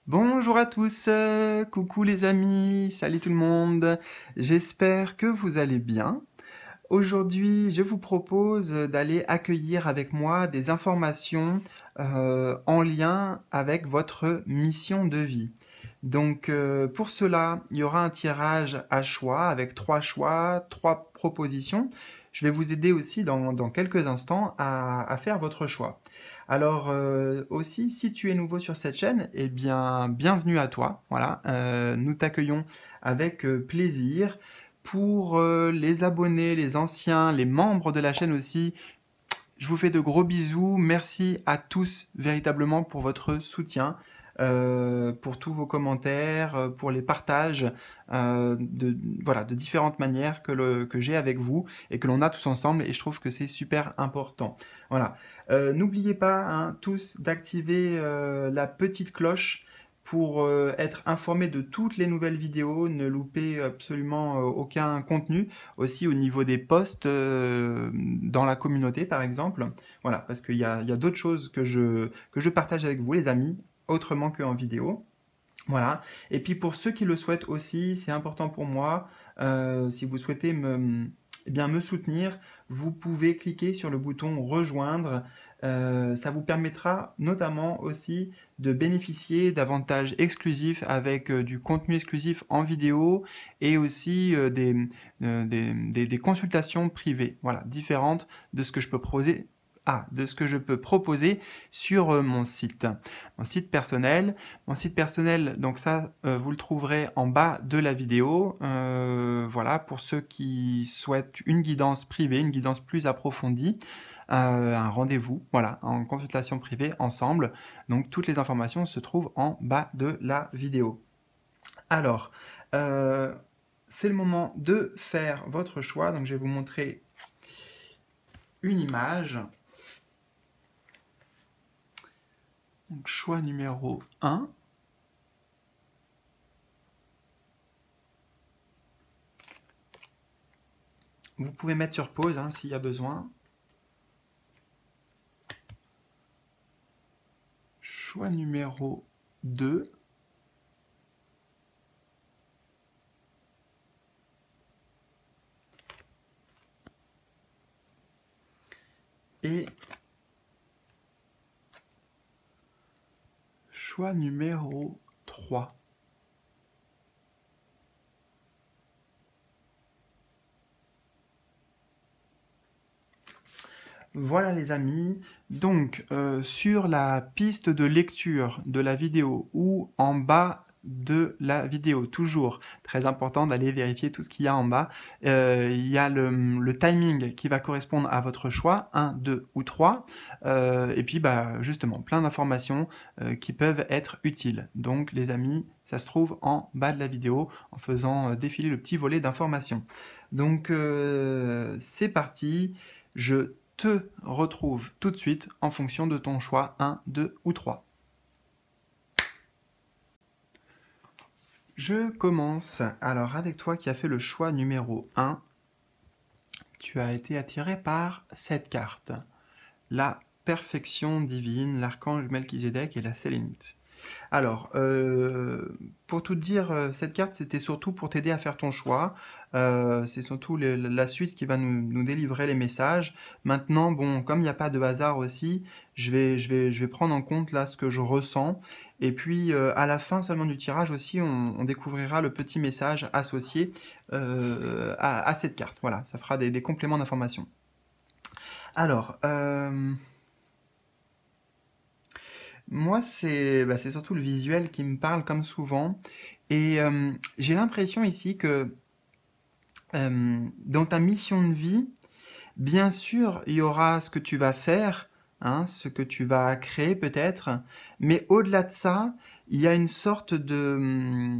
Bonjour à tous, coucou les amis, salut tout le monde, j'espère que vous allez bien. Aujourd'hui, je vous propose d'aller accueillir avec moi des informations en lien avec votre mission de vie. Donc pour cela, il y aura un tirage à choix avec 3 choix, 3 propositions. Je vais vous aider aussi dans quelques instants à faire votre choix. Alors aussi, si tu es nouveau sur cette chaîne, eh bien bienvenue à toi. Voilà, nous t'accueillons avec plaisir. Pour les abonnés, les anciens, les membres de la chaîne aussi, je vous fais de gros bisous. Merci à tous véritablement pour votre soutien, pour tous vos commentaires, pour les partages voilà, de différentes manières que j'ai avec vous et que l'on a tous ensemble. Et je trouve que c'est super important. Voilà. N'oubliez pas hein, tous d'activer la petite cloche pour être informé de toutes les nouvelles vidéos, ne louper absolument aucun contenu, aussi au niveau des posts dans la communauté par exemple. Voilà, parce qu'il y a d'autres choses que je partage avec vous les amis, autrement qu'en vidéo. Voilà. Et puis pour ceux qui le souhaitent aussi, c'est important pour moi, si vous souhaitez eh bien, me soutenir, vous pouvez cliquer sur le bouton rejoindre. Ça vous permettra notamment aussi de bénéficier d'avantages exclusifs avec du contenu exclusif en vidéo et aussi des consultations privées, voilà, différentes de ce que je peux proposer. De ce que je peux proposer sur mon site personnel. Mon site personnel, donc ça, vous le trouverez en bas de la vidéo. Voilà, pour ceux qui souhaitent une guidance privée, une guidance plus approfondie, un rendez-vous, voilà, en consultation privée ensemble. Donc toutes les informations se trouvent en bas de la vidéo. Alors, c'est le moment de faire votre choix. Donc je vais vous montrer une image. Donc, choix numéro 1. Vous pouvez mettre sur pause hein, s'il y a besoin. Choix numéro 2. Et choix numéro 3. Voilà les amis, donc sur la piste de lecture de la vidéo ou en bas de la vidéo, toujours très important d'aller vérifier tout ce qu'il y a en bas, il y a le timing qui va correspondre à votre choix, 1, 2 ou 3, et puis bah, justement plein d'informations qui peuvent être utiles. Donc les amis, ça se trouve en bas de la vidéo en faisant défiler le petit volet d'informations. Donc c'est parti, je te retrouve tout de suite en fonction de ton choix 1, 2 ou 3. Je commence alors avec toi qui as fait le choix numéro 1. Tu as été attiré par cette carte. La perfection divine, l'archange Melchizedek et la sélénite. Alors, pour tout te dire, cette carte, c'était surtout pour t'aider à faire ton choix. C'est surtout la suite qui va nous délivrer les messages. Maintenant, bon, comme il n'y a pas de hasard aussi, je vais prendre en compte là ce que je ressens. Et puis, à la fin seulement du tirage aussi, on découvrira le petit message associé à cette carte. Voilà, ça fera des compléments d'information. Alors, moi, c'est surtout le visuel qui me parle comme souvent. Et j'ai l'impression ici que dans ta mission de vie, bien sûr, il y aura ce que tu vas faire, hein, ce que tu vas créer peut-être, mais au-delà de ça, il y a une sorte de,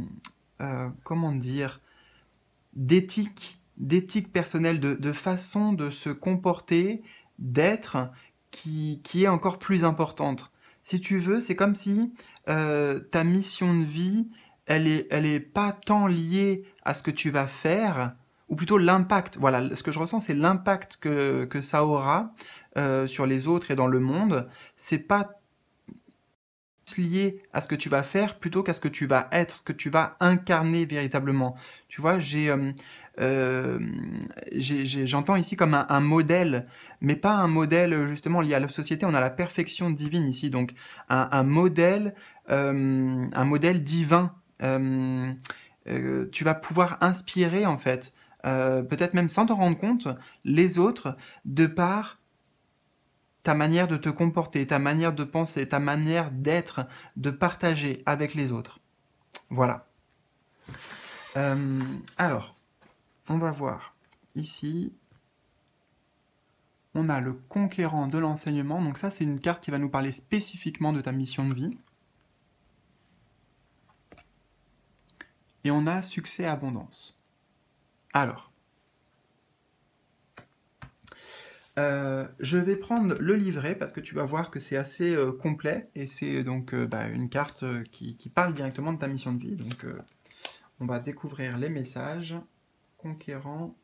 comment dire, d'éthique personnelle, de façon de se comporter, d'être, qui est encore plus importante. Si tu veux, c'est comme si ta mission de vie, elle est pas tant liée à ce que tu vas faire, ou plutôt l'impact. Voilà, ce que je ressens, c'est l'impact que ça aura sur les autres et dans le monde. C'est pas plus lié à ce que tu vas faire plutôt qu'à ce que tu vas être, ce que tu vas incarner véritablement. Tu vois, j'entends ici comme un modèle, mais pas un modèle justement lié à la société. On a la perfection divine ici, donc un modèle divin. Tu vas pouvoir inspirer en fait, peut-être même sans t'en rendre compte, les autres de par ta manière de te comporter, ta manière de penser, ta manière d'être, de partager avec les autres. Voilà. Alors, on va voir ici. On a le conquérant de l'enseignement. Donc ça, c'est une carte qui va nous parler spécifiquement de ta mission de vie. Et on a succès et abondance. Alors, je vais prendre le livret parce que tu vas voir que c'est assez complet et c'est donc une carte qui parle directement de ta mission de vie. Donc, on va découvrir les messages. Conquérant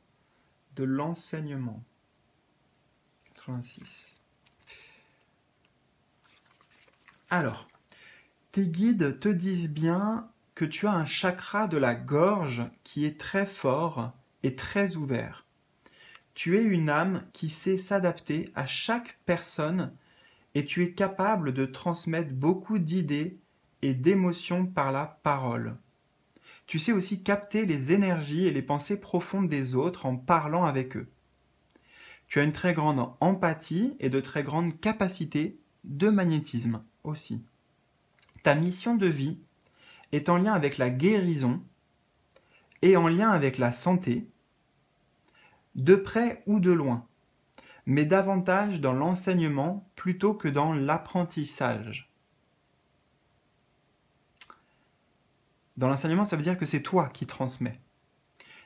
de l'enseignement. 86. Alors, tes guides te disent bien que tu as un chakra de la gorge qui est très fort et très ouvert. Tu es une âme qui sait s'adapter à chaque personne et tu es capable de transmettre beaucoup d'idées et d'émotions par la parole. Tu sais aussi capter les énergies et les pensées profondes des autres en parlant avec eux. Tu as une très grande empathie et de très grandes capacités de magnétisme aussi. Ta mission de vie est en lien avec la guérison et en lien avec la santé, de près ou de loin, mais davantage dans l'enseignement plutôt que dans l'apprentissage. Dans l'enseignement, ça veut dire que c'est toi qui transmets.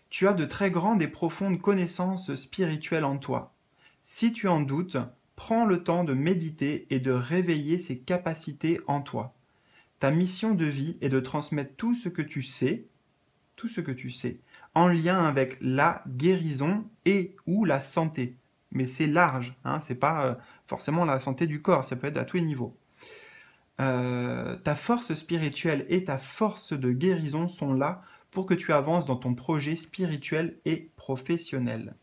Tu as de très grandes et profondes connaissances spirituelles en toi. Si tu en doutes, prends le temps de méditer et de réveiller ces capacités en toi. Ta mission de vie est de transmettre tout ce que tu sais, en lien avec la guérison et ou la santé. Mais c'est large, hein, c'est pas forcément la santé du corps, ça peut être à tous les niveaux. Ta force spirituelle et ta force de guérison sont là pour que tu avances dans ton projet spirituel et professionnel.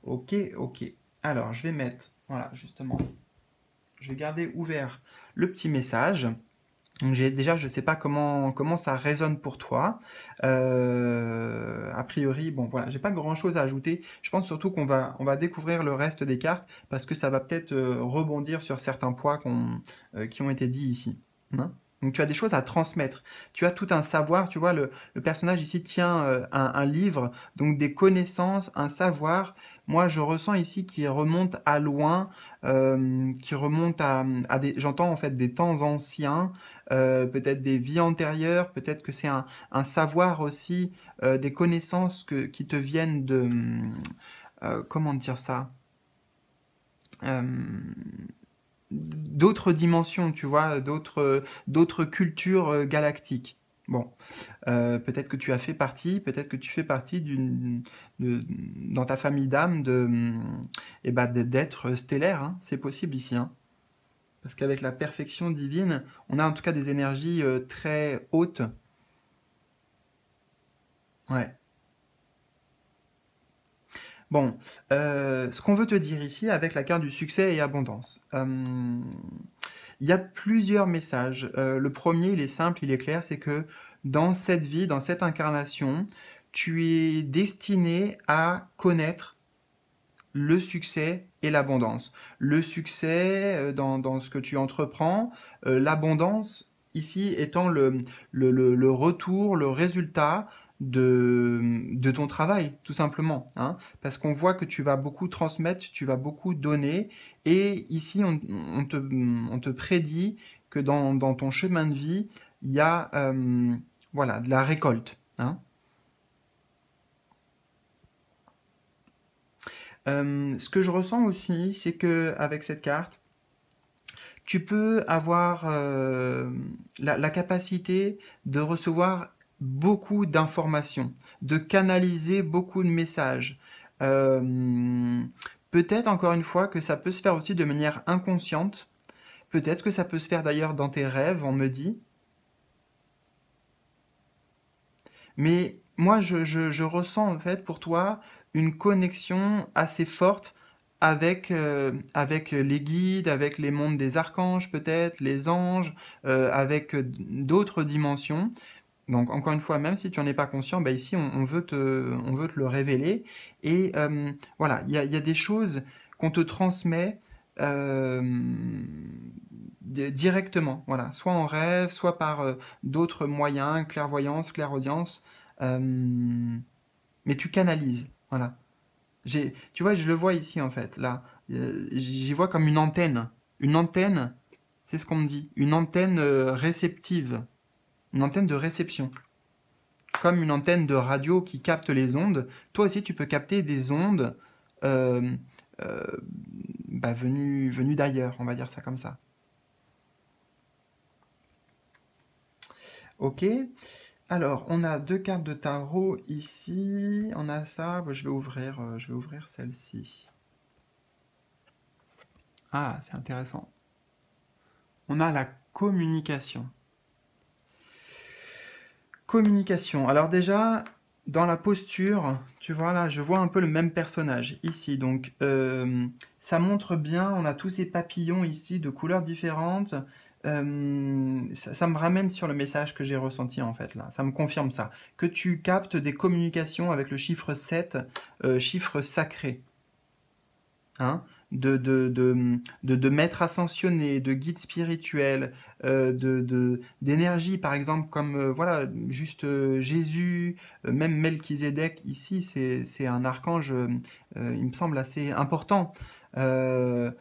Ok. Alors, je vais mettre, voilà, justement, je vais garder ouvert le petit message. Donc déjà, je ne sais pas comment ça résonne pour toi. A priori, bon voilà, j'ai pas grand-chose à ajouter. Je pense surtout qu'on va découvrir le reste des cartes parce que ça va peut-être rebondir sur certains points qui ont été dits ici. Hein. Donc tu as des choses à transmettre. Tu as tout un savoir. Tu vois, le personnage ici tient un livre, donc des connaissances, un savoir. Moi, je ressens ici qui remonte à loin, qui remonte à des, j'entends en fait des temps anciens, peut-être des vies antérieures, peut-être que c'est un savoir aussi, des connaissances qui te viennent de, comment dire ça, d'autres dimensions, tu vois, d'autres cultures galactiques. Bon, peut-être que tu as fait partie, peut-être que tu fais partie dans ta famille d'âmes d'êtres stellaires, hein. C'est possible ici, hein. Parce qu'avec la perfection divine, on a en tout cas des énergies très hautes. Ouais. Bon, ce qu'on veut te dire ici avec la carte du succès et abondance. Il y a plusieurs messages. Le premier, il est simple, il est clair, c'est que dans cette vie, dans cette incarnation, tu es destiné à connaître le succès et l'abondance. Le succès dans ce que tu entreprends, l'abondance ici étant le retour, le résultat de ton travail, tout simplement. Hein, parce qu'on voit que tu vas beaucoup transmettre, tu vas beaucoup donner, et ici on te prédit que dans ton chemin de vie, il y a voilà, de la récolte. Hein. Ce que je ressens aussi, c'est que avec cette carte, tu peux avoir la capacité de recevoir beaucoup d'informations, de canaliser beaucoup de messages. Peut-être encore une fois que ça peut se faire aussi de manière inconsciente, Peut-être que ça peut se faire d'ailleurs dans tes rêves, on me dit. Mais moi, je ressens en fait pour toi une connexion assez forte avec les guides, avec les mondes des archanges peut-être, les anges, avec d'autres dimensions. Donc encore une fois, même si tu n'en es pas conscient, bah ici on veut te le révéler. Et voilà, il y a des choses qu'on te transmet euh, directement, voilà, soit en rêve, soit par d'autres moyens, clairvoyance, clairaudience, mais tu canalises, voilà. Tu vois, je le vois ici en fait, là, j'y vois comme une antenne. Une antenne, c'est ce qu'on me dit, une antenne réceptive, une antenne de réception comme une antenne de radio qui capte les ondes, toi aussi tu peux capter des ondes euh, euh, venues d'ailleurs, on va dire ça comme ça. Ok. Alors, on a deux cartes de tarot ici. On a ça. Je vais ouvrir celle-ci. Ah, c'est intéressant. On a la communication. Communication. Alors déjà, dans la posture, tu vois là, je vois un peu le même personnage ici. Donc, ça montre bien, on a tous ces papillons ici de couleurs différentes. Ça me ramène sur le message que j'ai ressenti en fait là. Ça me confirme ça. Que tu captes des communications avec le chiffre 7, chiffre sacré. Hein, de maîtres ascensionnés, de guides spirituels, d'énergie, par exemple, comme voilà, juste Jésus, même Melchizedek, ici, c'est un archange, il me semble, assez important. Euh,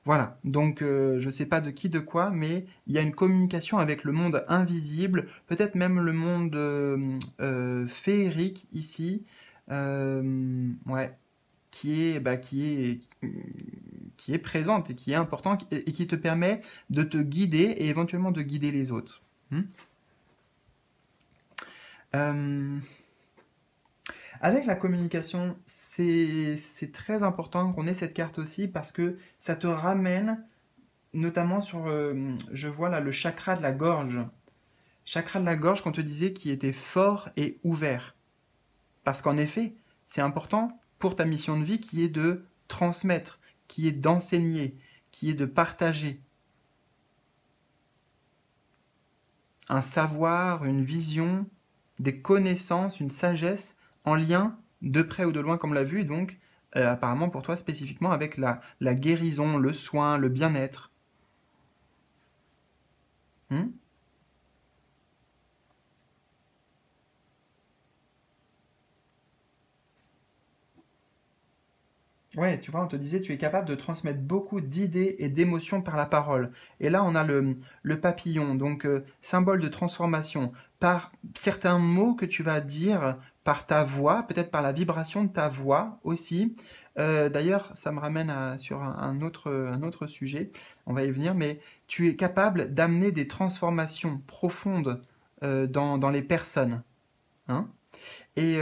voilà, donc je ne sais pas de qui, de quoi, mais il y a une communication avec le monde invisible, peut-être même le monde féerique ici. Ouais, qui est présente et qui est importante et qui te permet de te guider et éventuellement de guider les autres. Hmm. Euh, Avec la communication, c'est très important qu'on ait cette carte aussi parce que ça te ramène notamment sur, je vois là le chakra de la gorge. Chakra de la gorge qu'on te disait qui était fort et ouvert. Parce qu'en effet, c'est important pour ta mission de vie qui est de transmettre, qui est d'enseigner, qui est de partager un savoir, une vision, des connaissances, une sagesse en lien de près ou de loin, comme on l'a vu, et donc apparemment pour toi spécifiquement avec la guérison, le soin, le bien-être. Hmm. Ouais, tu vois, on te disait, tu es capable de transmettre beaucoup d'idées et d'émotions par la parole. Et là, on a le papillon, donc symbole de transformation, par certains mots que tu vas dire, par ta voix, peut-être par la vibration de ta voix aussi. D'ailleurs, ça me ramène sur un autre sujet, on va y venir, mais tu es capable d'amener des transformations profondes dans les personnes. Hein. Et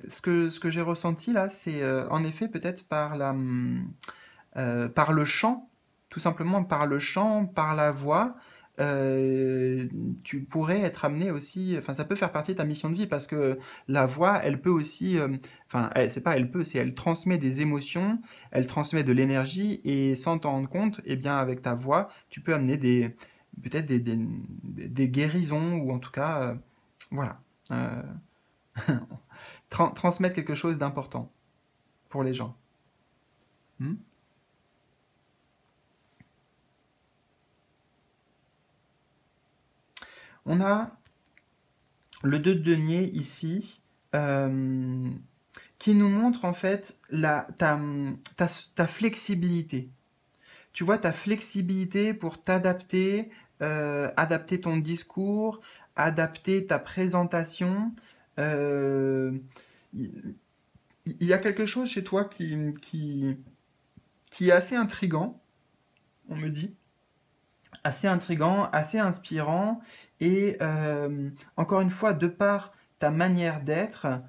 ce que j'ai ressenti là, c'est en effet peut-être par le chant, tout simplement par le chant, par la voix, tu pourrais être amené aussi, enfin ça peut faire partie de ta mission de vie parce que la voix, elle peut aussi, enfin c'est pas elle peut, c'est elle transmet des émotions, elle transmet de l'énergie et sans t'en rendre compte, eh bien avec ta voix, tu peux amener peut-être des guérisons ou en tout cas, voilà. Euh, transmettre quelque chose d'important pour les gens. Hmm. On a le 2 de denier ici euh, qui nous montre en fait ta flexibilité. Tu vois, ta flexibilité pour t'adapter, adapter ton discours, adapter ta présentation. Euh, il il y a quelque chose chez toi qui est assez intrigant, on me dit, assez intrigant, assez inspirant, et encore une fois, de par ta manière d'être,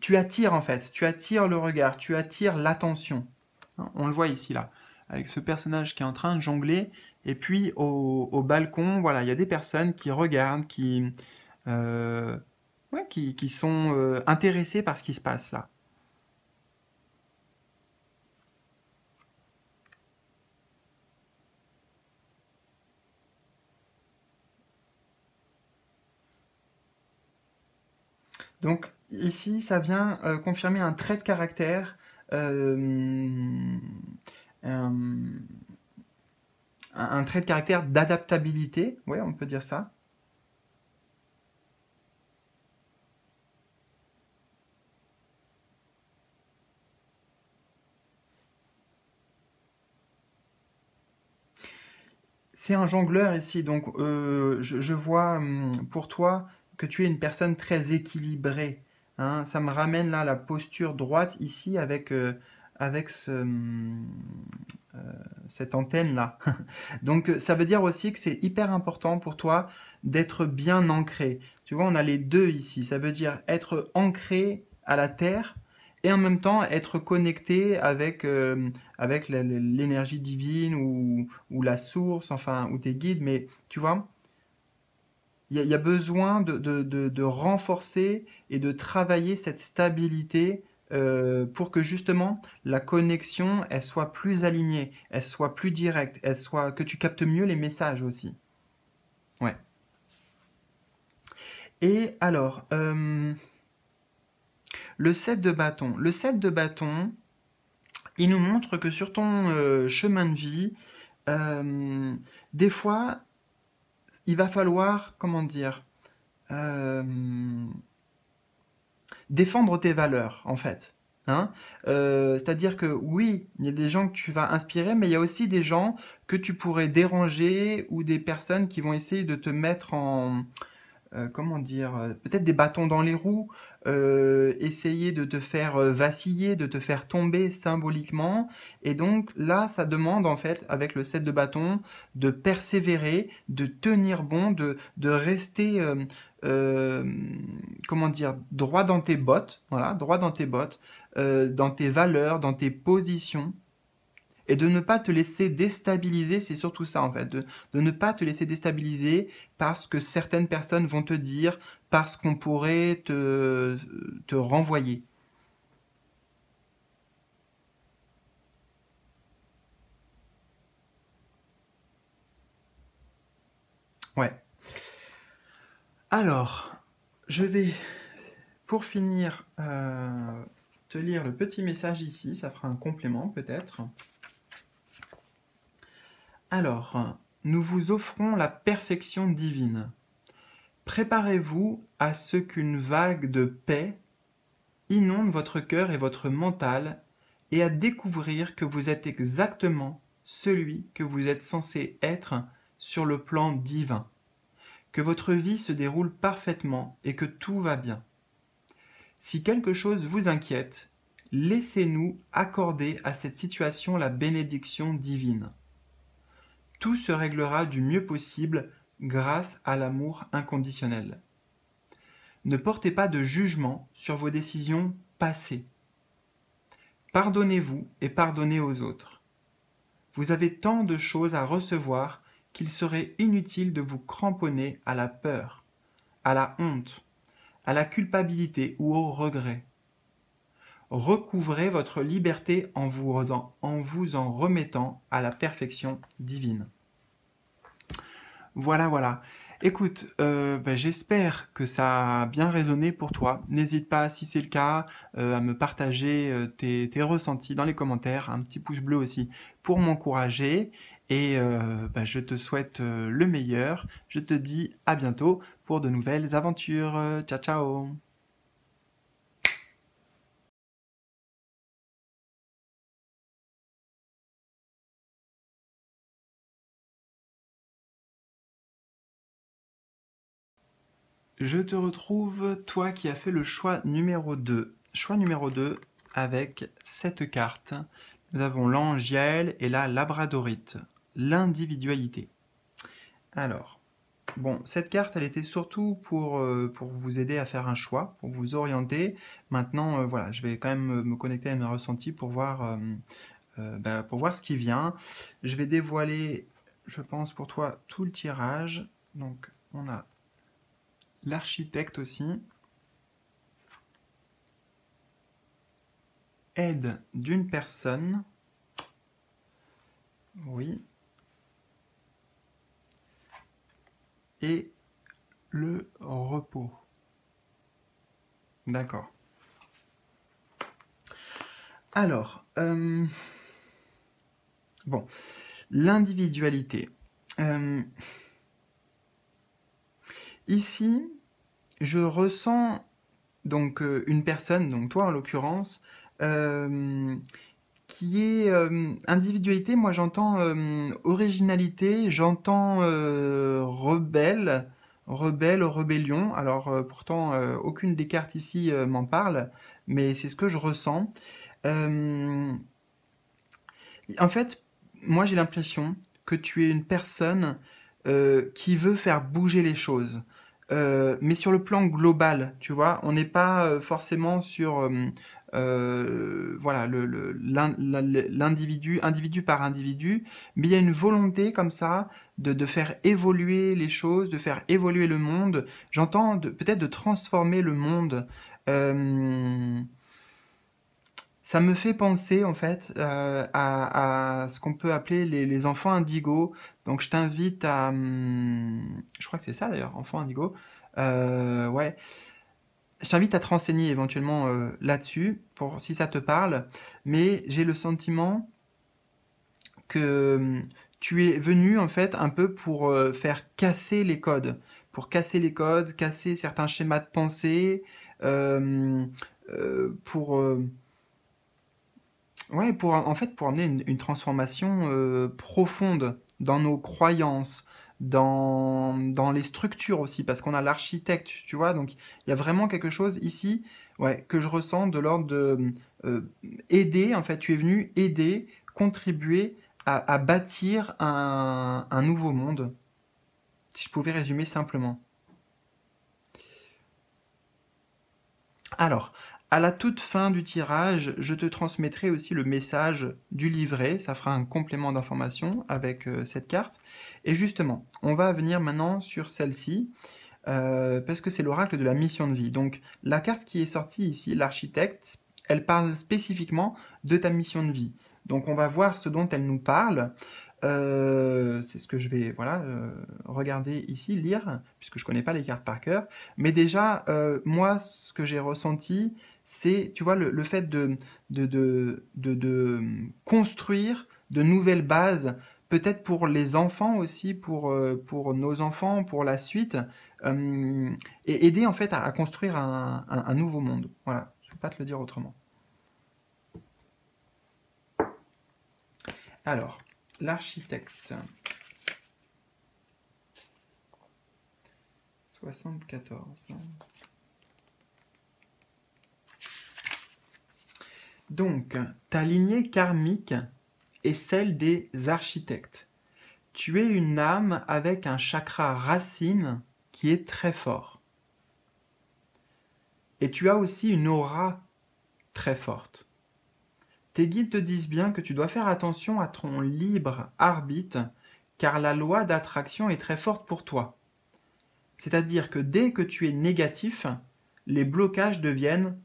tu attires en fait, tu attires le regard, tu attires l'attention. On le voit ici là. avec ce personnage qui est en train de jongler. Et puis au balcon, voilà, il y a des personnes qui regardent, euh, ouais, qui sont intéressées par ce qui se passe là. Donc ici, ça vient confirmer un trait de caractère, euh, un, un trait de caractère d'adaptabilité, ouais, on peut dire ça. C'est un jongleur ici, donc je vois pour toi que tu es une personne très équilibrée, hein. Ça me ramène là la posture droite ici avec euh, cette antenne-là. Donc ça veut dire aussi que c'est hyper important pour toi d'être bien ancré. Tu vois, on a les deux ici. Ça veut dire être ancré à la terre et en même temps être connecté avec l'énergie divine ou la source, enfin, ou tes guides. Mais tu vois, il y a besoin de renforcer et de travailler cette stabilité pour que justement la connexion elle soit plus alignée, elle soit plus directe, que tu captes mieux les messages aussi. Ouais. Et alors, le set de bâton. Le set de bâton, il nous montre que sur ton chemin de vie, euh, des fois, il va falloir, comment dire, euh, défendre tes valeurs, en fait. Hein. C'est-à-dire que oui, il y a des gens que tu vas inspirer, mais il y a aussi des gens que tu pourrais déranger ou des personnes qui vont essayer de te mettre en, comment dire, peut-être des bâtons dans les roues, essayer de te faire vaciller, de te faire tomber symboliquement. Et donc là, ça demande en fait, avec le set de bâtons, de persévérer, de tenir bon, de rester, euh, comment dire, droit dans tes bottes, voilà, droit dans tes bottes, dans tes valeurs, dans tes positions et de ne pas te laisser déstabiliser, c'est surtout ça en fait, de ne pas te laisser déstabiliser parce que certaines personnes vont te dire, parce qu'on pourrait te renvoyer. Ouais. Alors, je vais, pour finir, te lire le petit message ici, ça fera un complément peut-être. Alors, nous vous offrons la perfection divine. Préparez-vous à ce qu'une vague de paix inonde votre cœur et votre mental et à découvrir que vous êtes exactement celui que vous êtes censé être sur le plan divin, que votre vie se déroule parfaitement et que tout va bien. Si quelque chose vous inquiète, laissez-nous accorder à cette situation la bénédiction divine. Tout se réglera du mieux possible grâce à l'amour inconditionnel. Ne portez pas de jugement sur vos décisions passées. Pardonnez-vous et pardonnez aux autres. Vous avez tant de choses à recevoir qu'il serait inutile de vous cramponner à la peur, à la honte, à la culpabilité ou au regret. Recouvrez votre liberté en vous en remettant à la perfection divine. Voilà, voilà. Écoute, ben, j'espère que ça a bien résonné pour toi. N'hésite pas, si c'est le cas, à me partager tes ressentis dans les commentaires, un petit pouce bleu aussi pour m'encourager. Et ben, je te souhaite le meilleur. Je te dis à bientôt pour de nouvelles aventures. Ciao, ciao. Je te retrouve, toi qui as fait le choix numéro 2. Choix numéro 2 avec cette carte. Nous avons l'angiel et la labradorite. L'individualité. Alors, bon, cette carte, elle était surtout pour vous aider à faire un choix, pour vous orienter. Maintenant, voilà, je vais quand même me connecter à mes ressentis pour voir pour voir ce qui vient. Je vais dévoiler, je pense, pour toi, tout le tirage. Donc, on a l'architecte aussi. Aide d'une personne. Oui. Et le repos. D'accord. Alors, bon, l'individualité. Ici, je ressens donc une personne, donc toi en l'occurrence, qui est individualité. Moi, j'entends originalité, j'entends rebelle, rébellion. Alors, pourtant, aucune des cartes ici m'en parle, mais c'est ce que je ressens. Euh, En fait, moi j'ai l'impression que tu es une personne qui veut faire bouger les choses. Mais sur le plan global, tu vois, on n'est pas forcément sur voilà, l'individu, individu par individu, mais il y a une volonté comme ça de faire évoluer les choses, de faire évoluer le monde. J'entends peut-être de transformer le monde. Euh, Ça me fait penser en fait à ce qu'on peut appeler les enfants indigos. Donc je t'invite à... je crois que c'est ça d'ailleurs, enfants indigos. Ouais. Je t'invite à te renseigner éventuellement là-dessus, pour si ça te parle. Mais j'ai le sentiment que tu es venu en fait un peu pour faire casser les codes. Pour casser les codes, casser certains schémas de pensée, euh, pour... Ouais, pour, en fait, pour amener une transformation profonde dans nos croyances, dans les structures aussi, parce qu'on a l'architecte, tu vois, donc il y a vraiment quelque chose ici, ouais, que je ressens de l'ordre de aider, en fait, tu es venu aider, contribuer à bâtir un nouveau monde, si je pouvais résumer simplement. Alors, à la toute fin du tirage, je te transmettrai aussi le message du livret. Ça fera un complément d'information avec cette carte. Et justement, on va venir maintenant sur celle-ci, parce que c'est l'oracle de la mission de vie. Donc, la carte qui est sortie ici, l'architecte, elle parle spécifiquement de ta mission de vie. Donc, on va voir ce dont elle nous parle. C'est ce que je vais voilà, regarder ici, lire, puisque je ne connais pas les cartes par cœur. Mais déjà, moi, ce que j'ai ressenti, c'est, tu vois, le fait de construire de nouvelles bases, peut-être pour les enfants aussi, pour nos enfants, pour la suite, et aider en fait à construire un nouveau monde. Voilà, je ne vais pas te le dire autrement. Alors, l'architecte. 74. Donc, ta lignée karmique est celle des architectes. Tu es une âme avec un chakra racine qui est très fort. Et tu as aussi une aura très forte. Tes guides te disent bien que tu dois faire attention à ton libre arbitre, car la loi d'attraction est très forte pour toi. C'est-à-dire que dès que tu es négatif, les blocages deviennent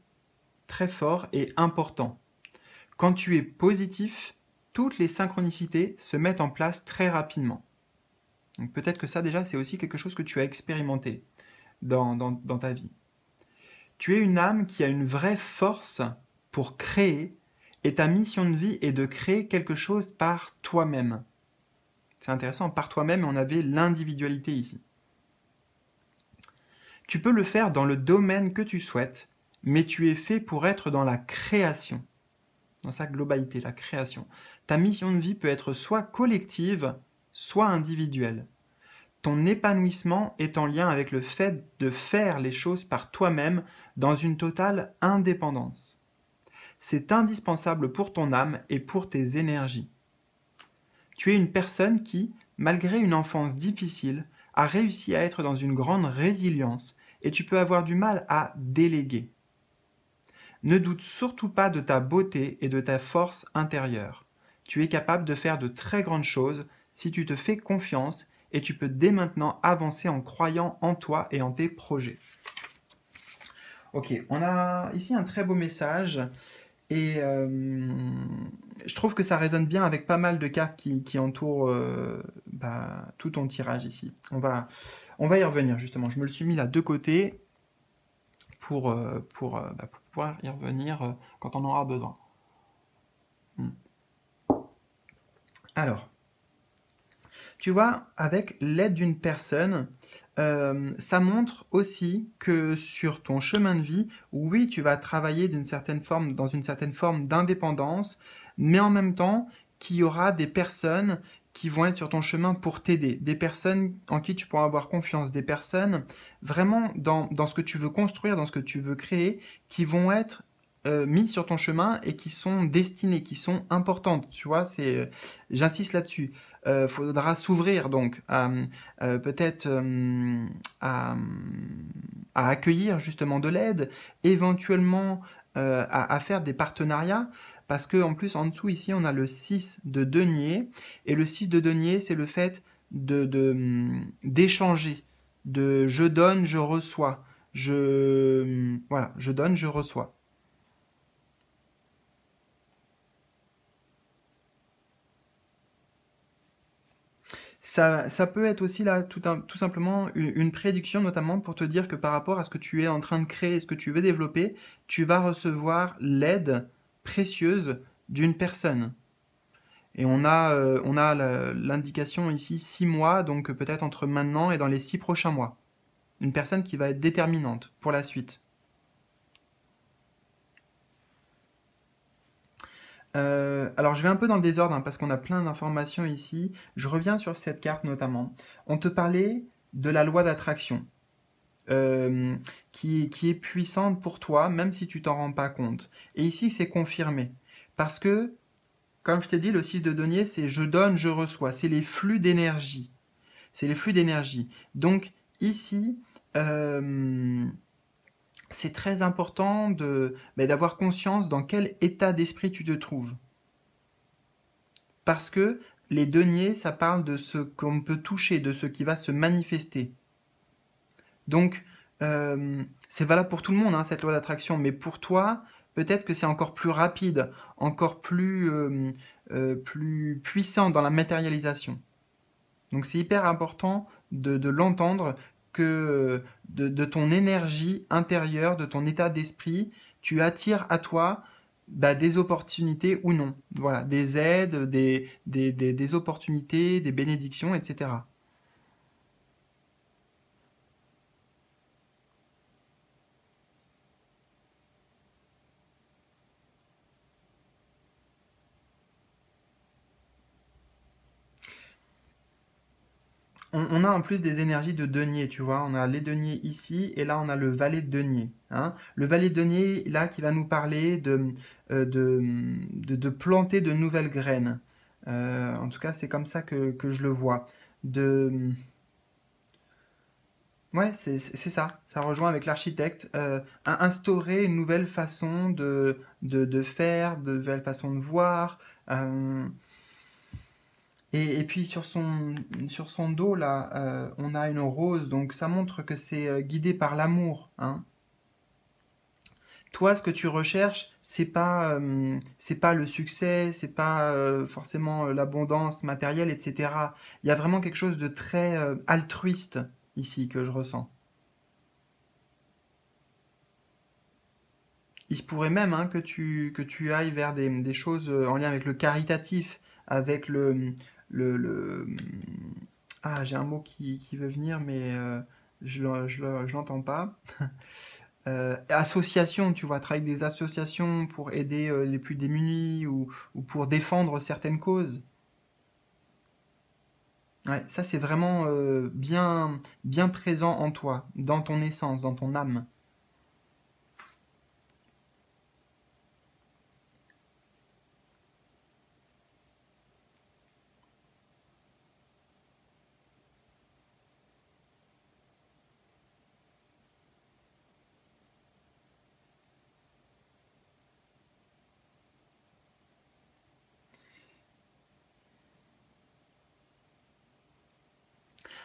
très forts et importants. Quand tu es positif, toutes les synchronicités se mettent en place très rapidement. Donc peut-être que ça déjà c'est aussi quelque chose que tu as expérimenté dans ta vie. Tu es une âme qui a une vraie force pour créer et ta mission de vie est de créer quelque chose par toi-même. C'est intéressant, par toi-même, on avait l'individualité ici. Tu peux le faire dans le domaine que tu souhaites, mais tu es fait pour être dans la création, dans sa globalité, la création. Ta mission de vie peut être soit collective, soit individuelle. Ton épanouissement est en lien avec le fait de faire les choses par toi-même dans une totale indépendance. C'est indispensable pour ton âme et pour tes énergies. Tu es une personne qui, malgré une enfance difficile, a réussi à être dans une grande résilience et tu peux avoir du mal à déléguer. Ne doute surtout pas de ta beauté et de ta force intérieure. Tu es capable de faire de très grandes choses si tu te fais confiance et tu peux dès maintenant avancer en croyant en toi et en tes projets. Ok, on a ici un très beau message et je trouve que ça résonne bien avec pas mal de cartes qui entourent tout ton tirage ici. On va y revenir justement. Je me le suis mis là de côté pour pouvoir y revenir quand on aura besoin. Alors, tu vois, avec l'aide d'une personne, ça montre aussi que sur ton chemin de vie, oui, tu vas travailler dans une certaine forme d'indépendance, mais en même temps, qu'il y aura des personnes qui vont être sur ton chemin pour t'aider, des personnes en qui tu pourras avoir confiance, des personnes vraiment dans ce que tu veux construire, dans ce que tu veux créer, qui vont être mises sur ton chemin et qui sont destinées, qui sont importantes. Tu vois, j'insiste là-dessus. Faudra s'ouvrir donc peut-être à, à accueillir justement de l'aide, éventuellement à faire des partenariats, parce que en plus en dessous ici on a le 6 de denier, et le 6 de denier c'est le fait d'échanger, de je donne, je reçois, voilà, je donne, je reçois. Ça peut être aussi là tout simplement une prédiction, notamment pour te dire que par rapport à ce que tu es en train de créer, ce que tu veux développer, tu vas recevoir l'aide précieuse d'une personne. Et on a l'indication ici 6 mois, donc peut-être entre maintenant et dans les 6 prochains mois. Une personne qui va être déterminante pour la suite. Alors je vais un peu dans le désordre hein, parce qu'on a plein d'informations ici. Je reviens sur cette carte notamment. On te parlait de la loi d'attraction. Qui est puissante pour toi, même si tu t'en rends pas compte. Et ici, c'est confirmé. Parce que, comme je t'ai dit, le 6 de denier, c'est je donne, je reçois. C'est les flux d'énergie. C'est les flux d'énergie. Donc, ici, c'est très important d'avoir conscience dans quel état d'esprit tu te trouves. Parce que les deniers, ça parle de ce qu'on peut toucher, de ce qui va se manifester. Donc, c'est valable pour tout le monde, hein, cette loi d'attraction, mais pour toi, peut-être que c'est encore plus rapide, encore plus puissant dans la matérialisation. Donc, c'est hyper important de l'entendre que de ton énergie intérieure, de ton état d'esprit, tu attires à toi des opportunités ou non. Voilà, des aides, des opportunités, des bénédictions, etc. On a en plus des énergies de denier, tu vois. On a les deniers ici, et là on a le valet de denier, hein. Le valet de denier, là, qui va nous parler de planter de nouvelles graines. En tout cas, c'est comme ça que je le vois. De, ouais, c'est ça. Ça rejoint avec l'architecte. Instaurer une nouvelle façon de faire, de nouvelle façon de voir. Euh, et puis sur son dos, là, on a une rose, donc ça montre que c'est guidé par l'amour, hein. Toi, ce que tu recherches, c'est pas le succès, c'est pas forcément l'abondance matérielle, etc. Il y a vraiment quelque chose de très altruiste ici que je ressens. Il se pourrait même hein, que tu ailles vers des choses en lien avec le caritatif, avec Ah, j'ai un mot qui veut venir, mais je l'entends pas. Association, tu vois, travailler avec des associations pour aider les plus démunis ou pour défendre certaines causes. Ouais, ça, c'est vraiment bien, bien présent en toi, dans ton essence, dans ton âme.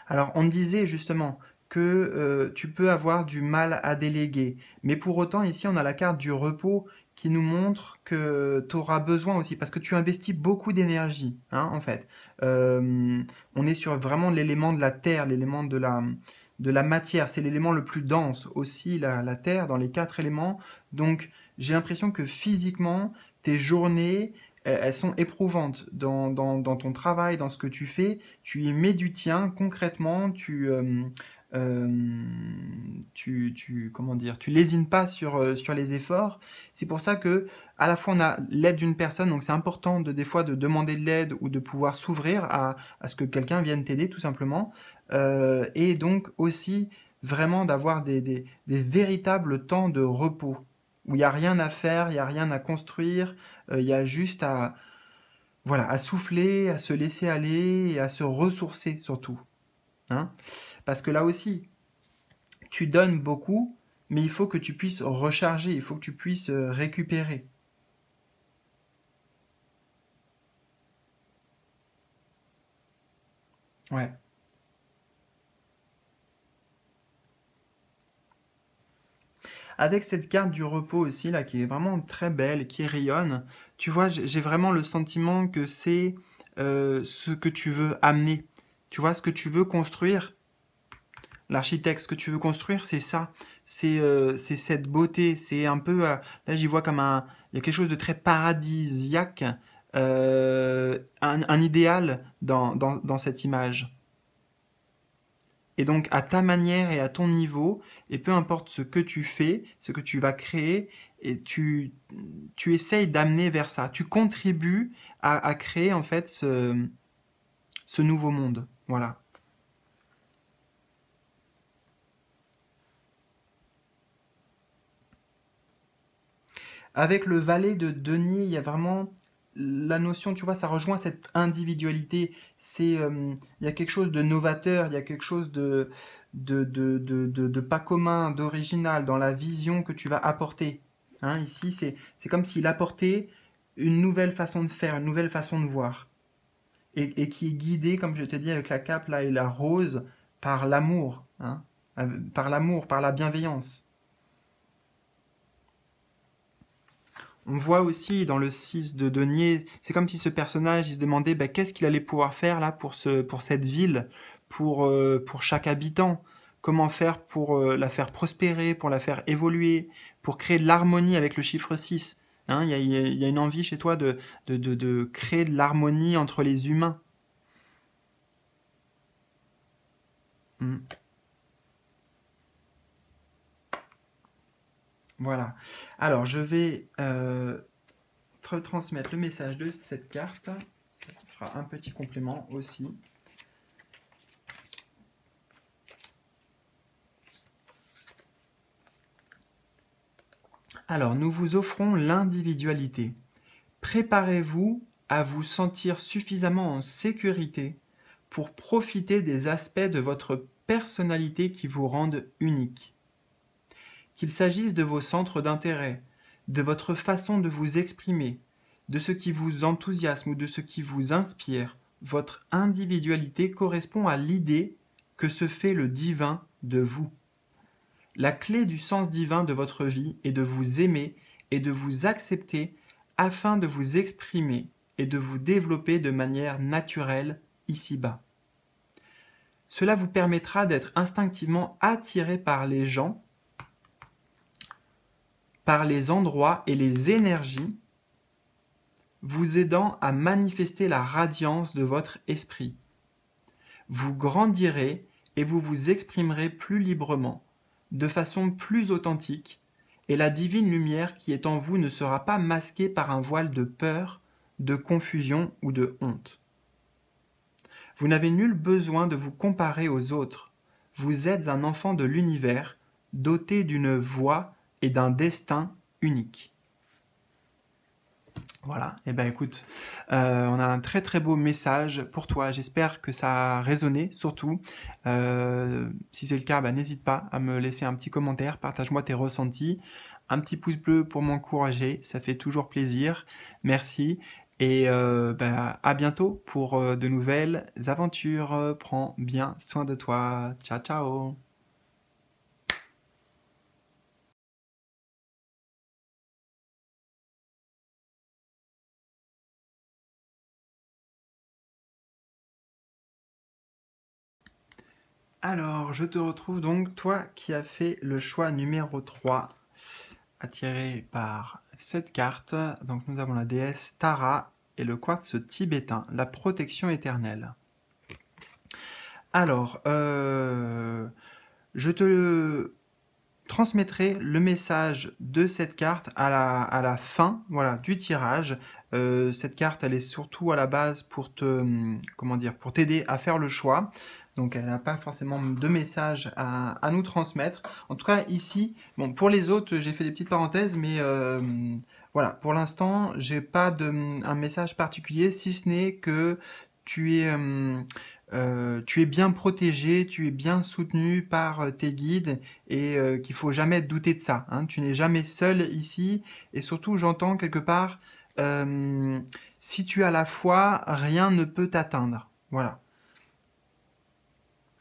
Alors, on disait justement que tu peux avoir du mal à déléguer, mais pour autant, ici, on a la carte du repos qui nous montre que tu auras besoin aussi, parce que tu investis beaucoup d'énergie, hein, en fait. On est sur vraiment l'élément de la terre, l'élément de la matière, c'est l'élément le plus dense aussi, la terre, dans les quatre éléments. Donc, j'ai l'impression que physiquement, tes journées, elles sont éprouvantes dans ton travail, dans ce que tu fais. Tu y mets du tien concrètement, euh, comment dire, tu lésines pas sur les efforts. C'est pour ça que à la fois on a l'aide d'une personne, donc c'est important des fois de demander de l'aide ou de pouvoir s'ouvrir à ce que quelqu'un vienne t'aider tout simplement. Et donc aussi vraiment d'avoir des véritables temps de repos où il n'y a rien à faire, il n'y a rien à construire, il y a juste voilà, à souffler, à se laisser aller et à se ressourcer surtout. Hein. Parce que là aussi, tu donnes beaucoup, mais il faut que tu puisses recharger, il faut que tu puisses récupérer. Ouais. Avec cette carte du repos aussi, là, qui est vraiment très belle, qui rayonne, tu vois, j'ai vraiment le sentiment que c'est ce que tu veux amener. Tu vois, ce que tu veux construire, l'architecte, ce que tu veux construire, c'est ça. C'est cette beauté. C'est un peu, là, j'y vois comme il y a quelque chose de très paradisiaque, un idéal dans cette image. Et donc, à ta manière et à ton niveau, et peu importe ce que tu fais, ce que tu vas créer, et tu essayes d'amener vers ça. Tu contribues à créer, en fait, ce nouveau monde. Voilà. Avec le valet de denier, il y a vraiment la notion, tu vois, ça rejoint cette individualité. Il y a quelque chose de novateur, il y a quelque chose de pas commun, d'original dans la vision que tu vas apporter. Hein, ici, c'est comme s'il apportait une nouvelle façon de faire, une nouvelle façon de voir. Et qui est guidée, comme je t'ai dit, avec la cape là et la rose, par l'amour. Hein, par l'amour, par la bienveillance. On voit aussi dans le 6 de denier, c'est comme si ce personnage, il se demandait bah, qu'est-ce qu'il allait pouvoir faire là pour cette ville, pour chaque habitant. Comment faire pour la faire prospérer, pour la faire évoluer, pour créer de l'harmonie avec le chiffre 6. Hein, il y a une envie chez toi de créer de l'harmonie entre les humains. Mm. Voilà. Alors, je vais retransmettre le message de cette carte. Ça te fera un petit complément aussi. Alors, nous vous offrons l'individualité. Préparez-vous à vous sentir suffisamment en sécurité pour profiter des aspects de votre personnalité qui vous rendent unique. Qu'il s'agisse de vos centres d'intérêt, de votre façon de vous exprimer, de ce qui vous enthousiasme ou de ce qui vous inspire, votre individualité correspond à l'idée que se fait le divin de vous. La clé du sens divin de votre vie est de vous aimer et de vous accepter afin de vous exprimer et de vous développer de manière naturelle ici-bas. Cela vous permettra d'être instinctivement attiré par les gens, par les endroits et les énergies, vous aidant à manifester la radiance de votre esprit. Vous grandirez et vous vous exprimerez plus librement, de façon plus authentique, et la divine lumière qui est en vous ne sera pas masquée par un voile de peur, de confusion ou de honte. Vous n'avez nul besoin de vous comparer aux autres. Vous êtes un enfant de l'univers, doté d'une voix et d'un destin unique. Voilà, et ben écoute, on a un très très beau message pour toi. J'espère que ça a résonné, surtout. Si c'est le cas, n'hésite pas à me laisser un petit commentaire, partage-moi tes ressentis. Un petit pouce bleu pour m'encourager, ça fait toujours plaisir. Merci. Et bah, à bientôt pour de nouvelles aventures. Prends bien soin de toi. Ciao, ciao. Alors, je te retrouve donc, toi qui as fait le choix numéro 3, attiré par cette carte. Donc, nous avons la déesse Tara et le quartz tibétain, la protection éternelle. Alors, je te transmettrai le message de cette carte à la fin, voilà, du tirage. Cette carte, elle est surtout à la base pour te, comment dire, pour t'aider à faire le choix. Donc, elle n'a pas forcément de message à nous transmettre. En tout cas, ici, bon, pour les autres, j'ai fait des petites parenthèses, mais voilà, pour l'instant, j'ai pas un message particulier, si ce n'est que tu es, tu es bien protégé, tu es bien soutenu par tes guides et qu'il faut jamais douter de ça, hein. Tu n'es jamais seul ici et surtout j'entends quelque part euh, si tu as la foi, rien ne peut t'atteindre. Voilà.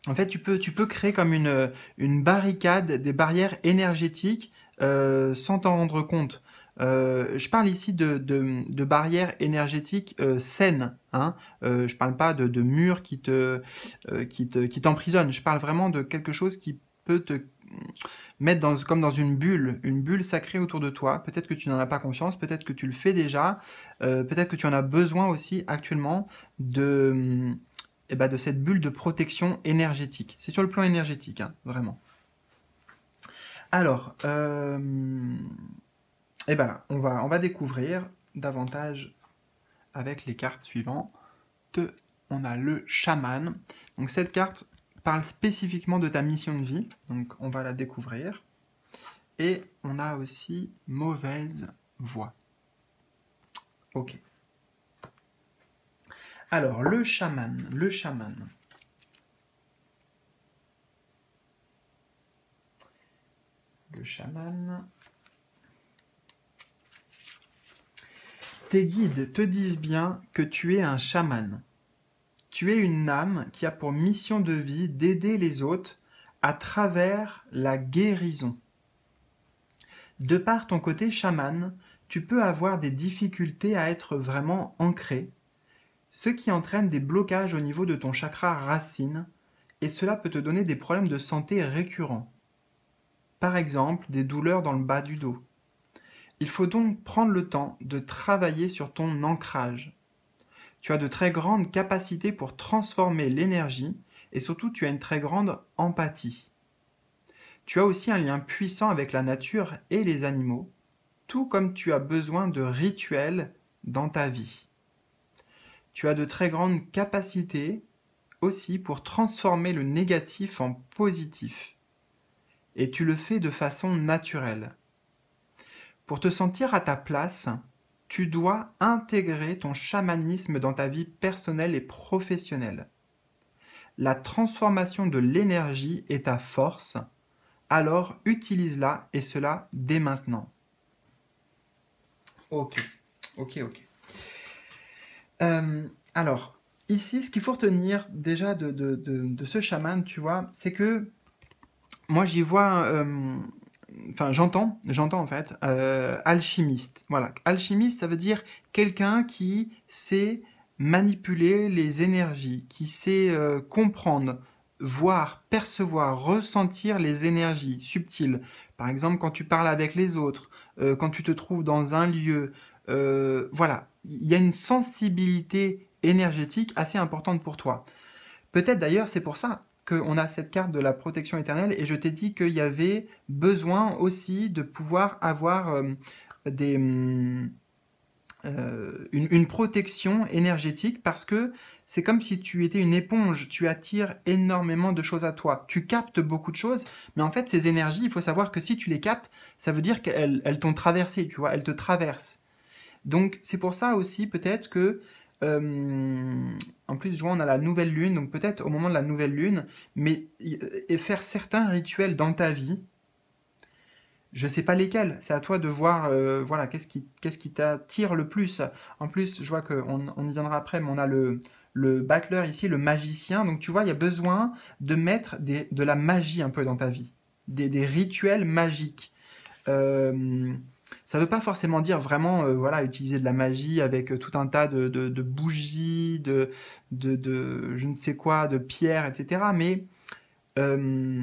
En fait, tu peux créer comme une barricade, des barrières énergétiques sans t'en rendre compte. Je parle ici de barrières énergétiques saines. Hein. Je parle pas de murs qui t'emprisonnent. Je parle vraiment de quelque chose qui peut te mettre comme dans une bulle sacrée autour de toi. Peut-être que tu n'en as pas conscience, peut-être que tu le fais déjà, peut-être que tu en as besoin aussi actuellement de, eh ben, de cette bulle de protection énergétique. C'est sur le plan énergétique, hein, vraiment. Alors, eh ben, on va découvrir davantage avec les cartes suivantes. On a le chaman. Donc cette carte parle spécifiquement de ta mission de vie. Donc on va la découvrir. Et on a aussi mauvaise voix. Ok. Alors, le chaman, le chaman. Le chaman. Tes guides te disent bien que tu es un chaman. Tu es une âme qui a pour mission de vie d'aider les autres à travers la guérison. De par ton côté chaman, tu peux avoir des difficultés à être vraiment ancré, ce qui entraîne des blocages au niveau de ton chakra racine, et cela peut te donner des problèmes de santé récurrents. Par exemple, des douleurs dans le bas du dos. Il faut donc prendre le temps de travailler sur ton ancrage. Tu as de très grandes capacités pour transformer l'énergie et surtout tu as une très grande empathie. Tu as aussi un lien puissant avec la nature et les animaux, tout comme tu as besoin de rituels dans ta vie. Tu as de très grandes capacités aussi pour transformer le négatif en positif. Et tu le fais de façon naturelle. Pour te sentir à ta place, tu dois intégrer ton chamanisme dans ta vie personnelle et professionnelle. La transformation de l'énergie est ta force, alors utilise-la et cela dès maintenant. Ok, ok. Alors, ici, ce qu'il faut retenir déjà de ce chaman, tu vois, c'est que moi j'y vois, enfin j'entends en fait, alchimiste. Voilà, alchimiste, ça veut dire quelqu'un qui sait manipuler les énergies, qui sait comprendre, voir, percevoir, ressentir les énergies subtiles. Par exemple, quand tu parles avec les autres, quand tu te trouves dans un lieu, voilà, il y a une sensibilité énergétique assez importante pour toi. Peut-être d'ailleurs, c'est pour ça qu'on a cette carte de la protection éternelle et je t'ai dit qu'il y avait besoin aussi de pouvoir avoir des, une protection énergétique parce que c'est comme si tu étais une éponge, tu attires énormément de choses à toi, tu captes beaucoup de choses, mais en fait ces énergies, il faut savoir que si tu les captes, ça veut dire qu'elles t'ont traversé, tu vois, elles te traversent. Donc c'est pour ça aussi peut-être que en plus, juin, on a la nouvelle lune, donc peut-être au moment de la nouvelle lune, mais et faire certains rituels dans ta vie Je sais pas lesquels, c'est à toi de voir voilà, qu'est-ce qui t'attire le plus. En plus, je vois on y viendra après, mais on a le battler ici, le magicien. Donc tu vois, il y a besoin de mettre de la magie un peu dans ta vie, des rituels magiques. Euh, Ça ne veut pas forcément dire vraiment voilà, utiliser de la magie avec tout un tas de bougies, de je ne sais quoi, de pierres, etc. Mais euh,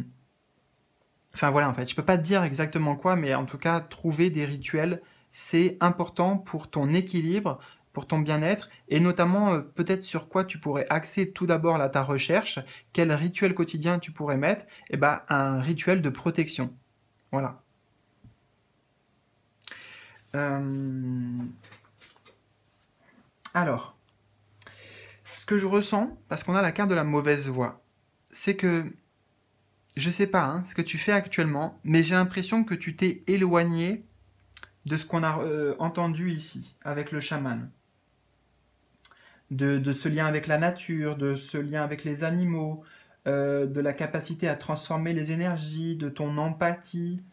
enfin voilà, en fait, je peux pas te dire exactement quoi, mais en tout cas, trouver des rituels, c'est important pour ton équilibre, pour ton bien-être, et notamment peut-être sur quoi tu pourrais axer tout d'abord là ta recherche, quel rituel quotidien tu pourrais mettre, et ben un rituel de protection. Voilà. Euh, alors, ce que je ressens, parce qu'on a la carte de la mauvaise voix, c'est que je sais pas hein, ce que tu fais actuellement, mais j'ai l'impression que tu t'es éloigné de ce qu'on a entendu ici avec le chaman. De ce lien avec la nature, de ce lien avec les animaux, de la capacité à transformer les énergies, de ton empathie.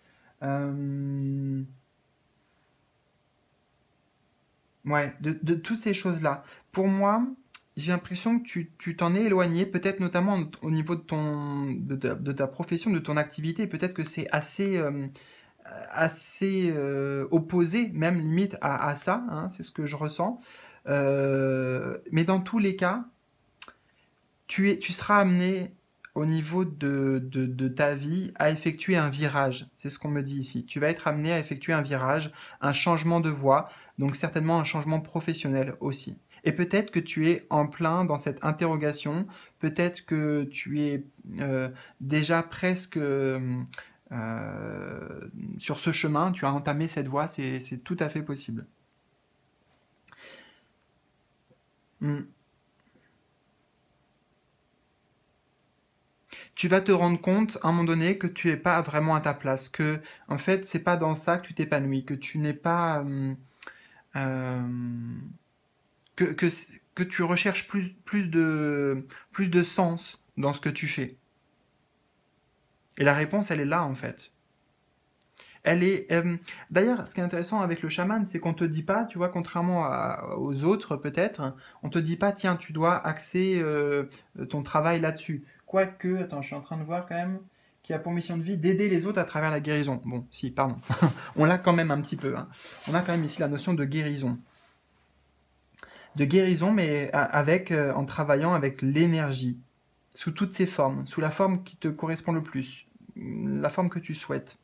euh, ouais, de toutes ces choses-là. Pour moi, j'ai l'impression que tu t'en es éloigné, peut-être notamment au niveau de ta profession, de ton activité. Peut-être que c'est assez opposé, même limite à ça, hein, c'est ce que je ressens. Mais dans tous les cas, tu seras amené au niveau de ta vie à effectuer un virage. C'est ce qu'on me dit ici. Tu vas être amené à effectuer un virage, un changement de voie, donc certainement un changement professionnel aussi. Et peut-être que tu es en plein dans cette interrogation, peut-être que tu es déjà presque sur ce chemin, tu as entamé cette voie, c'est tout à fait possible. Hmm. Tu vas te rendre compte à un moment donné que tu n'es pas vraiment à ta place, que en fait c'est pas dans ça que tu t'épanouis, que tu n'es pas euh, que, que, que tu recherches plus de sens dans ce que tu fais. Et la réponse elle est là en fait. Elle est d'ailleurs ce qui est intéressant avec le chaman, c'est qu'on te dit pas, tu vois, contrairement aux autres peut-être, on te dit pas tiens tu dois axer ton travail là-dessus. Quoique, attends, je suis en train de voir quand même qui a pour mission de vie d'aider les autres à travers la guérison. Bon, si, pardon. On l'a quand même un petit peu. Hein. On a quand même ici la notion de guérison. De guérison, mais avec, en travaillant avec l'énergie, sous toutes ses formes, sous la forme qui te correspond le plus, la forme que tu souhaites.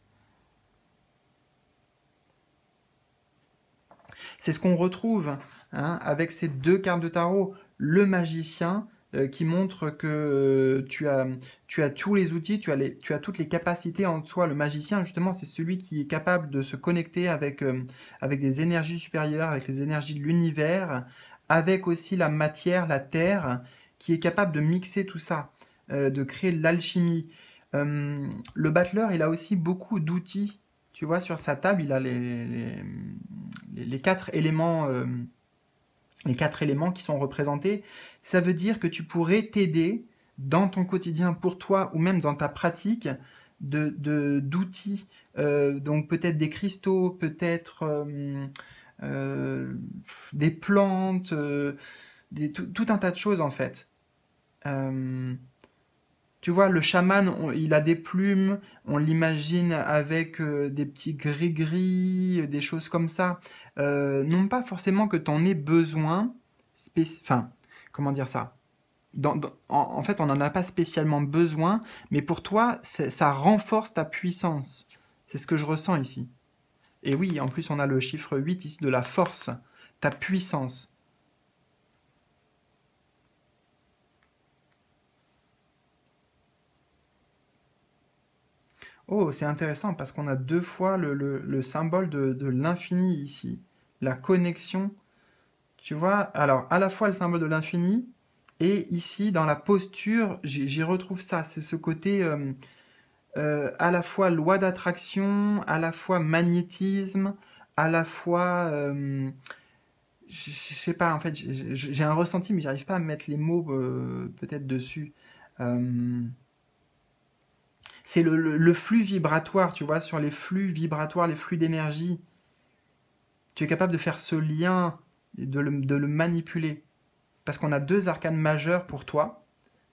C'est ce qu'on retrouve hein, avec ces deux cartes de tarot. Le magicien qui montre que tu as tous les outils, tu as toutes les capacités en soi. Le magicien, justement, c'est celui qui est capable de se connecter avec des énergies supérieures, avec les énergies de l'univers, avec aussi la matière, la terre, qui est capable de mixer tout ça, de créer de l'alchimie. Le battleur, il a aussi beaucoup d'outils. Tu vois, sur sa table, il a les les quatre éléments qui sont représentés. Ça veut dire que tu pourrais t'aider dans ton quotidien pour toi ou même dans ta pratique d'outils. Donc peut-être des cristaux, peut-être euh, des plantes, tout un tas de choses en fait. Euh, Tu vois, le chaman, il a des plumes, on l'imagine avec des petits gris-gris, des choses comme ça. Non pas forcément que tu en aies besoin, enfin, comment dire ça? En fait, on n'en a pas spécialement besoin, mais pour toi, ça renforce ta puissance. C'est ce que je ressens ici. Et oui, en plus, on a le chiffre 8 ici de la force, ta puissance. Oh, c'est intéressant parce qu'on a deux fois le symbole de l'infini ici. La connexion, tu vois, alors à la fois le symbole de l'infini et ici dans la posture, j'y retrouve ça. C'est ce côté à la fois loi d'attraction, à la fois magnétisme, à la fois... je sais pas, en fait, j'ai un ressenti, mais j'arrive pas à mettre les mots peut-être dessus. Euh, C'est le flux vibratoire, tu vois, sur les flux vibratoires, les flux d'énergie. Tu es capable de faire ce lien, de le manipuler. Parce qu'on a 2 arcanes majeurs pour toi,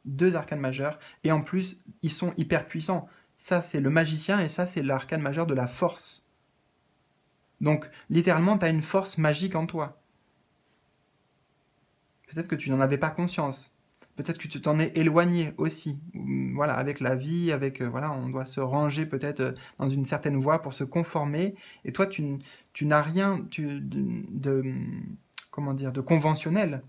2 arcanes majeurs, et en plus, ils sont hyper puissants. Ça, c'est le magicien, et ça, c'est l'arcane majeur de la force. Donc, littéralement, tu as une force magique en toi. Peut-être que tu n'en avais pas conscience. Peut-être que tu t'en es éloigné aussi. Voilà, avec la vie, avec voilà, on doit se ranger peut-être dans une certaine voie pour se conformer. Et toi, tu n'as rien comment dire, de conventionnel.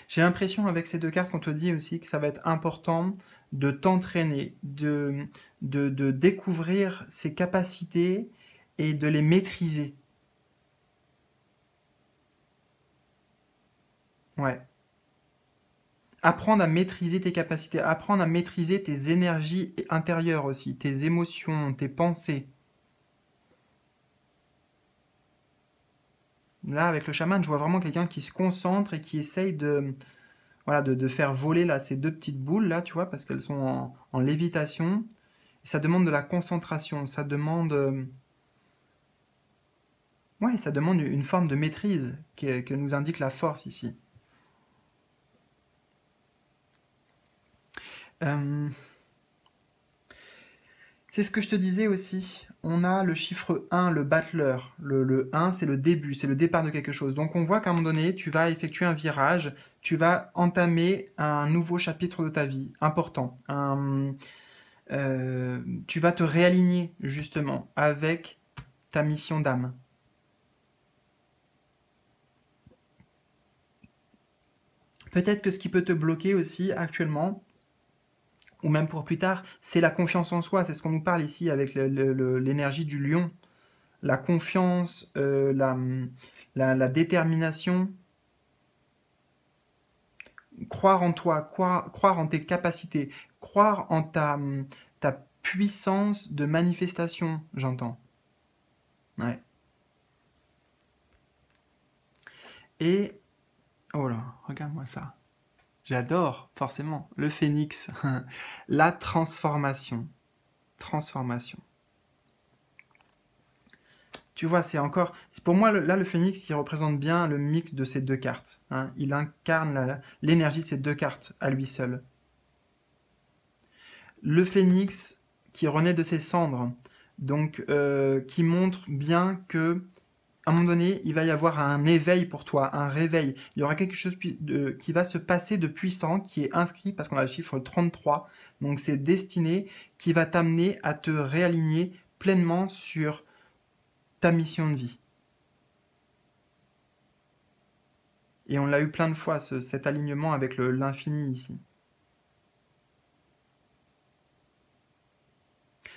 J'ai l'impression avec ces 2 cartes qu'on te dit aussi que ça va être important de t'entraîner, de découvrir ses capacités et de les maîtriser. Ouais. Apprendre à maîtriser tes capacités, apprendre à maîtriser tes énergies intérieures aussi, tes émotions, tes pensées. Là, avec le chaman, je vois vraiment quelqu'un qui se concentre et qui essaye voilà, de faire voler là, ces 2 petites boules, là, tu vois, parce qu'elles sont en lévitation. Et ça demande de la concentration, ça demande, ouais, ça demande une forme de maîtrise que nous indique la force ici. Euh, C'est ce que je te disais aussi. On a le chiffre 1, le battleur. Le 1, c'est le début, c'est le départ de quelque chose. Donc on voit qu'à un moment donné, tu vas effectuer un virage, tu vas entamer un nouveau chapitre de ta vie, important. Tu vas te réaligner justement avec ta mission d'âme. Peut-être que ce qui peut te bloquer aussi actuellement, ou même pour plus tard, c'est la confiance en soi. C'est ce qu'on nous parle ici avec l'énergie du lion. La confiance, la détermination, croire en toi, croire en tes capacités, croire en ta puissance de manifestation, j'entends. Ouais. Et, oh là, regarde-moi ça. J'adore, forcément, le phénix. La transformation. Transformation. Tu vois, c'est encore. Pour moi, là, le phénix, il représente bien le mix de ces 2 cartes. Hein. Il incarne l'énergie de ces 2 cartes à lui seul. Le phénix qui renaît de ses cendres, donc qui montre bien que à un moment donné, il va y avoir un éveil pour toi, un réveil. Il y aura quelque chose qui va se passer de puissant, qui est inscrit, parce qu'on a le chiffre 33, donc c'est destiné, qui va t'amener à te réaligner pleinement sur ta mission de vie. Et on l'a eu plein de fois, cet alignement avec l'infini ici.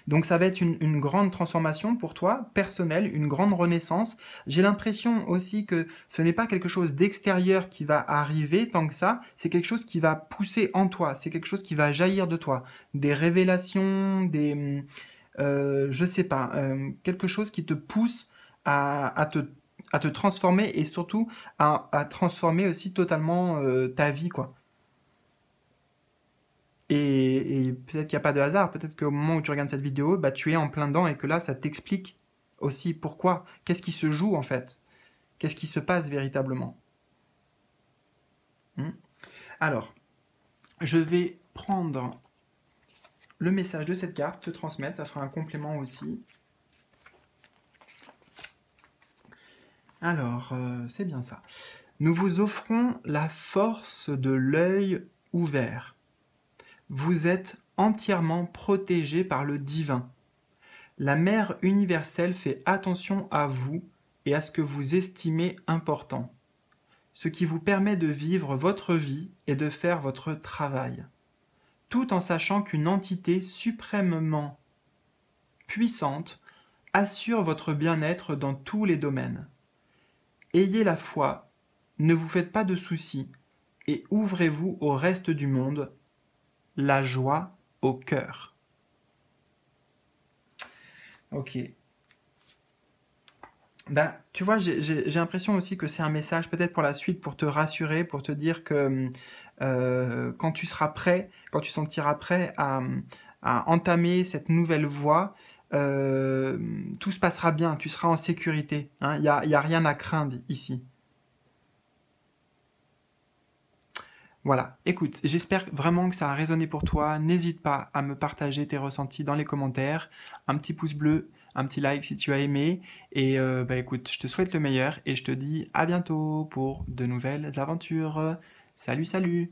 Donc ça va être une grande transformation pour toi, personnelle, une grande renaissance. J'ai l'impression aussi que ce n'est pas quelque chose d'extérieur qui va arriver tant que ça, c'est quelque chose qui va pousser en toi, c'est quelque chose qui va jaillir de toi. Des révélations, je sais pas, quelque chose qui te pousse à te transformer et surtout à transformer aussi totalement ta vie, quoi. Et peut-être qu'il n'y a pas de hasard, peut-être qu'au moment où tu regardes cette vidéo, bah, tu es en plein dedans et que là, ça t'explique aussi pourquoi, qu'est-ce qui se joue en fait, qu'est-ce qui se passe véritablement. Hmm. Alors, je vais prendre le message de cette carte, te transmettre, ça fera un complément aussi. Alors, c'est bien ça. Nous vous offrons la force de l'œil ouvert. Vous êtes entièrement protégé par le divin. La mère universelle fait attention à vous et à ce que vous estimez important, ce qui vous permet de vivre votre vie et de faire votre travail, tout en sachant qu'une entité suprêmement puissante assure votre bien-être dans tous les domaines. Ayez la foi, ne vous faites pas de soucis et ouvrez-vous au reste du monde, la joie au cœur. Ok. Ben, tu vois, j'ai l'impression aussi que c'est un message peut-être pour la suite, pour te rassurer, pour te dire que quand tu seras prêt, quand tu sentiras prêt à entamer cette nouvelle voie, euh, tout se passera bien, tu seras en sécurité. Hein. Y a rien à craindre ici. Voilà, écoute, j'espère vraiment que ça a résonné pour toi. N'hésite pas à me partager tes ressentis dans les commentaires. Un petit pouce bleu, un petit like si tu as aimé. Et bah écoute, je te souhaite le meilleur et je te dis à bientôt pour de nouvelles aventures. Salut, salut!